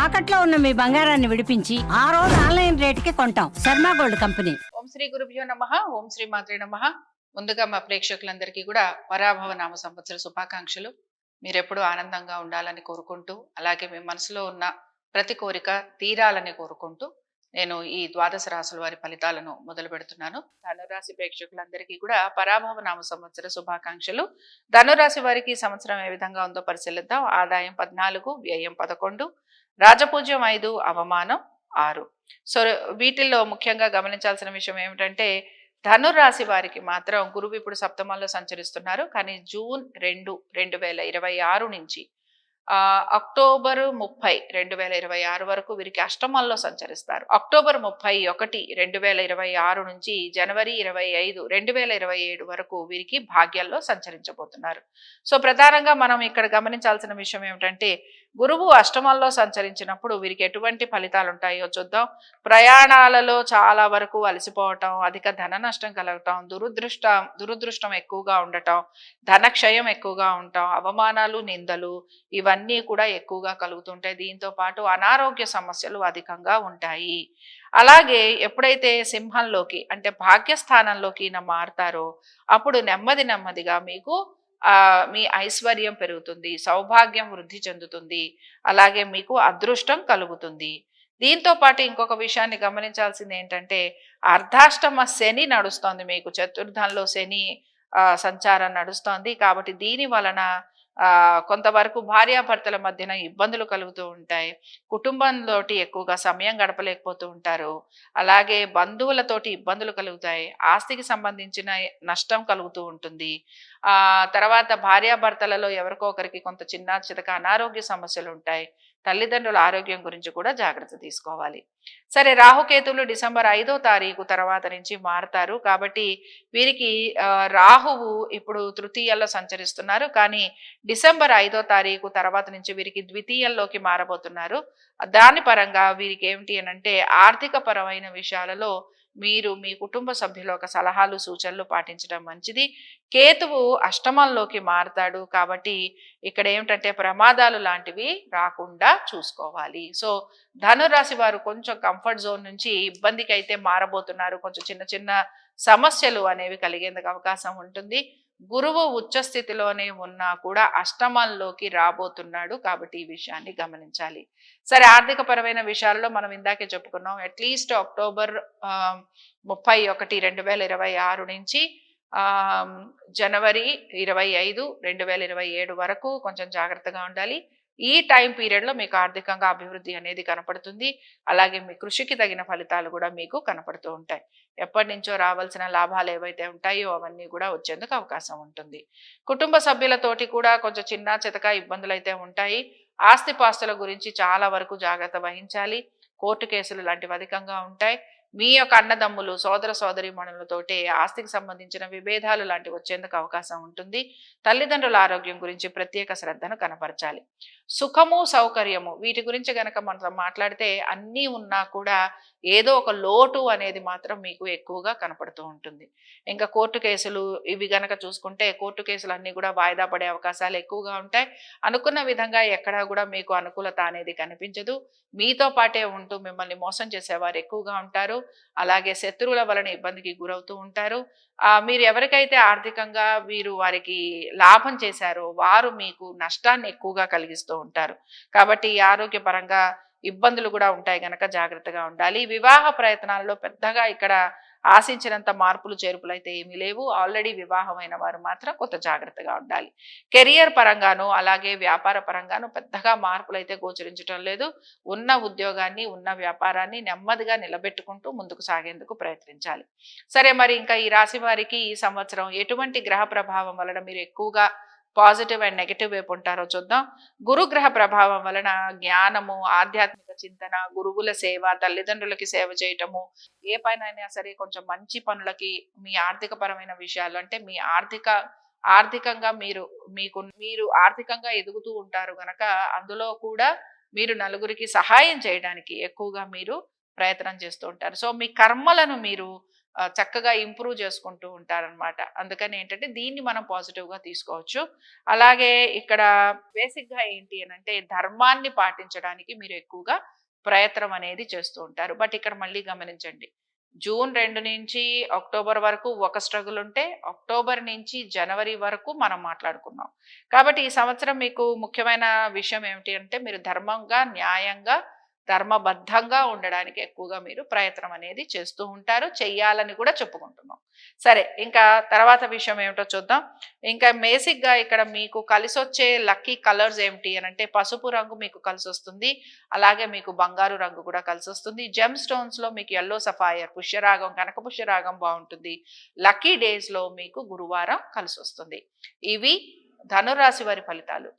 తాకట్లో ఉన్న మీ బంగారాన్ని విడిపించి ఆ రోజు ఆన్లైన్ రేటుకి కొంటాం. Sharma gold company. ఓం శ్రీ గురుభ్యో నమః. ఓం శ్రీ మాత్రే నమః. ముందుగా మా ప్రేక్షకులందరికీ కూడా పరాభవ నామ సంవత్సర శుభాకాంక్షలు. మీరెప్పుడూ ఆనందంగా ఉండాలని కోరుకుంటూ, అలాగే మీ మనసులో ఉన్న ప్రతి కోరిక తీరాలని కోరుకుంటూ నేను ఈ ద్వాదశ రాశుల వారి ఫలితాలను మొదలు పెడుతున్నాను. ధనురాశి ప్రేక్షకులందరికీ కూడా పరాభవ నామ సంవత్సర శుభాకాంక్షలు. ధనురాశి వారికి ఈ సంవత్సరం ఏ విధంగా ఉందో పరిశీలిద్దాం. ఆదాయం 14, వ్యయం 11, రాజపూజ్యం 5, అవమానం 6. సో వీటిల్లో ముఖ్యంగా గమనించాల్సిన విషయం ఏమిటంటే ధనురాశి వారికి మాత్రం గురువు ఇప్పుడు సప్తమంలో సంచరిస్తున్నారు. కానీ జూన్ 2, 2026 నుంచి అక్టోబర్ 30, 2026 వరకు వీరికి అష్టమంలో సంచరిస్తారు. అక్టోబర్ 31, 2026 నుంచి జనవరి 25, 2027 వరకు వీరికి భాగ్యాల్లో సంచరించబోతున్నారు. సో ప్రధానంగా మనం ఇక్కడ గమనించాల్సిన విషయం ఏమిటంటే గురువు అష్టమంలో సంచరించినప్పుడు వీరికి ఎటువంటి ఫలితాలు ఉంటాయో చూద్దాం. ప్రయాణాలలో చాలా వరకు అలసిపోవటం, అధిక ధన నష్టం కలగటం, దురదృష్టం ఎక్కువగా ఉండటం, ధనక్షయం ఎక్కువగా ఉండటం, అవమానాలు, నిందలు ఇవన్నీ కూడా ఎక్కువగా కలుగుతుంటాయి. దీంతో పాటు అనారోగ్య సమస్యలు అధికంగా ఉంటాయి. అలాగే ఎప్పుడైతే సింహంలోకి అంటే భాగ్యస్థానంలోకి మారుతారో అప్పుడు నెమ్మదిగా మీకు మీ ఐశ్వర్యం పెరుగుతుంది, సౌభాగ్యం వృద్ధి చెందుతుంది, అలాగే మీకు అదృష్టం కలుగుతుంది. దీంతో పాటు ఇంకొక విషయాన్ని గమనించాల్సింది ఏంటంటే అర్ధాష్టమ శని నడుస్తోంది, మీకు చతుర్థంలో శని సంచారం నడుస్తోంది. కాబట్టి దీని వలన కొంతవరకు భార్యాభర్తల మధ్యన ఇబ్బందులు కలుగుతూ ఉంటాయి. కుటుంబంతోటి ఎక్కువగా సమయం గడపలేకపోతూ ఉంటారు. అలాగే బంధువులతోటి ఇబ్బందులు కలుగుతాయి. ఆస్తికి సంబంధించిన నష్టం కలుగుతూ ఉంటుంది. తర్వాత భార్యాభర్తలలో ఎవరికో ఒకరికి కొంత చిన్న చితక అనారోగ్య సమస్యలు ఉంటాయి. తల్లిదండ్రుల ఆరోగ్యం గురించి కూడా జాగ్రత్త తీసుకోవాలి. సరే, రాహుకేతువులు డిసెంబర్ 5వ తారీఖు తర్వాత నుంచి మారుతారు. కాబట్టి వీరికి రాహువు ఇప్పుడు తృతీయంలో సంచరిస్తున్నారు. కానీ డిసెంబర్ 5వ తారీఖు తర్వాత నుంచి వీరికి ద్వితీయంలోకి మారబోతున్నారు. దాని పరంగా వీరికి ఏమిటి అనంటే ఆర్థిక పరమైన విషయాలలో మీరు మీ కుటుంబ సభ్యుల యొక్క సలహాలు సూచనలు పాటించడం మంచిది. కేతువు అష్టమంలోకి మారుతాడు. కాబట్టి ఇక్కడ ఏమిటంటే ప్రమాదాలు లాంటివి రాకుండా చూసుకోవాలి. సో ధనురాశి వారు కొంచెం కంఫర్ట్ జోన్ నుంచి ఇబ్బందికి అయితే మారబోతున్నారు. కొంచెం చిన్న చిన్న సమస్యలు అనేవి కలిగేందుకు అవకాశం ఉంటుంది. గురువు ఉచ్చ స్థితిలోనే ఉన్నా కూడా అష్టమంలోకి రాబోతున్నాడు. కాబట్టి ఈ విషయాన్ని గమనించాలి. సరే, ఆర్థిక పరమైన విషయాల్లో మనం ఇందాకే చెప్పుకున్నాం. అట్లీస్ట్ అక్టోబర్ 31, 2026 నుంచి జనవరి 25, 2027 వరకు కొంచెం జాగ్రత్తగా ఉండాలి. ఈ టైం పీరియడ్లో మీకు ఆర్థికంగా అభివృద్ధి అనేది కనపడుతుంది. అలాగే మీ కృషికి తగిన ఫలితాలు కూడా మీకు కనపడుతూ ఉంటాయి. ఎప్పటి నుంచో రావాల్సిన లాభాలు ఏవైతే ఉంటాయో అవన్నీ కూడా వచ్చేందుకు అవకాశం ఉంటుంది. కుటుంబ సభ్యులతోటి కూడా కొంచెం చిన్న చితక ఇబ్బందులు అయితే ఉంటాయి. ఆస్తిపాస్తుల గురించి చాలా వరకు జాగ్రత్త వహించాలి. కోర్టు కేసులు లాంటివి అధికంగా ఉంటాయి. మీ యొక్క అన్నదమ్ములు, సోదర సోదరీమణులతోటి ఆస్తికి సంబంధించిన విభేదాలు లాంటివి వచ్చేందుకు అవకాశం ఉంటుంది. తల్లిదండ్రుల ఆరోగ్యం గురించి ప్రత్యేక శ్రద్ధను కనపరచాలి. సుఖము, సౌకర్యము వీటి గురించి గనక మనం మాట్లాడితే అన్నీ ఉన్నా కూడా ఏదో ఒక లోటు అనేది మాత్రం మీకు ఎక్కువగా కనపడుతూ ఉంటుంది. ఇంకా కోర్టు కేసులు ఇవి గనక చూసుకుంటే కోర్టు కేసులు అన్నీ కూడా వాయిదా పడే అవకాశాలు ఎక్కువగా ఉంటాయి. అనుకున్న విధంగా ఎక్కడా కూడా మీకు అనుకూలత అనేది కనిపించదు. మీతో పాటే ఉంటూ మిమ్మల్ని మోసం చేసేవారు ఎక్కువగా ఉంటారు. అలాగే శత్రువుల వలన ఇబ్బందికి గురవుతూ ఉంటారు. మీరు ఎవరికైతే ఆర్థికంగా వారికి లాభం చేశారో వారు మీకు నష్టాన్ని ఎక్కువగా కలిగిస్తూ ఉంటారు. కాబట్టి ఆరోగ్యపరంగా ఇబ్బందులు కూడా ఉంటాయి గనక జాగ్రత్తగా ఉండాలి. వివాహ ప్రయత్నాలలో పెద్దగా ఇక్కడ ఆశించినంత మార్పులు చేర్పులు అయితే ఏమీ లేవు. ఆల్రెడీ వివాహమైన వారు మాత్రం కొంత జాగ్రత్తగా ఉండాలి. కెరియర్ పరంగాను అలాగే వ్యాపార పరంగాను పెద్దగా మార్పులు అయితే గోచరించడం లేదు. ఉన్న ఉద్యోగాన్ని, ఉన్న వ్యాపారాన్ని నెమ్మదిగా నిలబెట్టుకుంటూ ముందుకు సాగేందుకు ప్రయత్నించాలి. సరే, మరి ఇంకా ఈ రాశి వారికి ఈ సంవత్సరం ఎటువంటి గ్రహ ప్రభావం వలన మీరు ఎక్కువగా పాజిటివ్ అండ్ నెగటివ్ వైపు ఉంటారో చూద్దాం. గురుగ్రహ ప్రభావం వలన జ్ఞానము, ఆధ్యాత్మిక చింతన, గురువుల సేవ, తల్లిదండ్రులకి సేవ చేయటము, ఏ పైన సరే కొంచెం మంచి పనులకి, మీ ఆర్థిక పరమైన విషయాలు అంటే మీ ఆర్థికంగా మీరు ఆర్థికంగా ఎదుగుతూ ఉంటారు గనక అందులో కూడా మీరు నలుగురికి సహాయం చేయడానికి ఎక్కువగా మీరు ప్రయత్నం చేస్తూ ఉంటారు. సో మీ కర్మలను మీరు చక్కగా ఇంప్రూవ్ చేసుకుంటూ ఉంటారనమాట. అందుకని ఏంటంటే దీన్ని మనం పాజిటివ్‌గా తీసుకోవచ్చు. అలాగే ఇక్కడ బేసిక్‌గా ఏంటి అనంటే ధర్మాన్ని పాటించడానికి మీరు ఎక్కువగా ప్రయత్నం అనేది చేస్తూ ఉంటారు. బట్ ఇక్కడ మళ్ళీ గమనించండి. జూన్ 2 నుంచి అక్టోబర్ వరకు ఒక స్ట్రగుల్ ఉంటే, అక్టోబర్ నుంచి జనవరి వరకు మనం మాట్లాడుకున్నాం. కాబట్టి ఈ సంవత్సరం మీకు ముఖ్యమైన విషయం ఏమిటి అంటే మీరు ధర్మంగా, న్యాయంగా, ధర్మబద్ధంగా ఉండడానికి ఎక్కువగా మీరు ప్రయత్నం అనేది చేస్తూ ఉంటారు. చెయ్యాలని కూడా చెప్పుకుంటున్నాం. సరే, ఇంకా తర్వాత విషయం ఏమిటో చూద్దాం. ఇంకా బేసిక్‌గా ఇక్కడ మీకు కలిసొచ్చే లక్కీ కలర్స్ ఏమిటి అనంటే పసుపు రంగు మీకు కలిసొస్తుంది. అలాగే మీకు బంగారు రంగు కూడా కలిసొస్తుంది. జెమ్ స్టోన్స్‌లో మీకు యెల్లో సఫైర్, పుష్యరాగం, కనక పుష్యరాగం బావుంటుంది. లక్కీ డేస్‌లో మీకు గురువారం కలిసొస్తుంది. ఇవి ధనురాశి వారి ఫలితాలు.